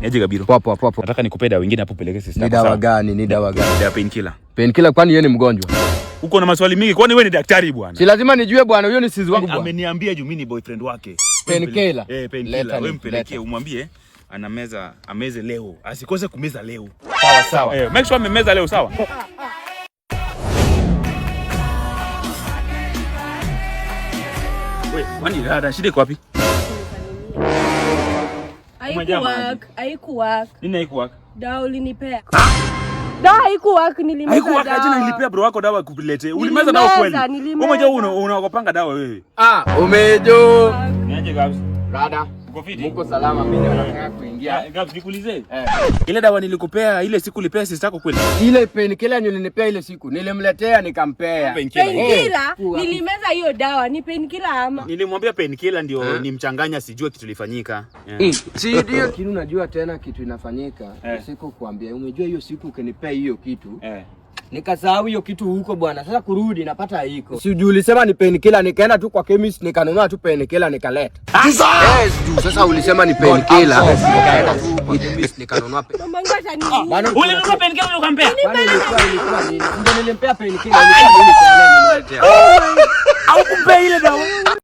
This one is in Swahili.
Niaje Gabiro? Poa. Nataka nikupe dawa nyingine hapo peleke sister. Ni dawa gani? Ni dawa gani? Dawa painkiller. Painkiller kwani yeye ni mgonjwa? Uko na maswali mingi kwani wewe ni daktari bwana? Si lazima nijue bwana, huyo ni sizi wangu bwana. Ameniambia juu mimi ni boyfriend wake. Painkiller. Painkiller. Wewe mpelekee umwambie anameza ameze leo. Asikose kumeza leo. Sawa. Make sure amemeza leo sawa? Wewe, kwani dada shida iko wapi? Haikuwork. Nini haikuwork? Dawa ulinipea. Dawa haikuwork, nilimeza dawa. Haikuwork aje na nilipea bro wako dawa kukulete. Ulimeza dawa kweli? Wewe unajua unaokopanga dawa wewe. Umejo. Niaje Gabs? Rada. Muko salama, mimi nataka kuingia. Gabs nikuulize. Ile dawa nilikupea ile siku ulipea sister yako kweli? Ile painkiller nilinipea ile siku. Nilimletea nikampea. Painkiller? Nilimeza hiyo dawa, ni painkiller ama? Nilimwambia painkiller ndio nimchanganya sijue kitu lifanyika. Si ndio kitu unajua tena kitu inafanyika. Siku kuambia umejua hiyo siku ukinipea hiyo kitu. Nikasahau hiyo kitu huko bwana. Sasa kurudi napata haiko. Si ulisema ni painkiller, nikaenda tu kwa chemist nikanunua tu painkiller nikaleta. Sasa ulisema ni painkiller. Nikaenda tu kwa chemist nikanunua Mama ngoja nini? Bwana ulinunua painkiller ukampea? Ilikuwa nini? Ndio nilimpea painkiller ilikuwa nini? Au kumbe ile dawa?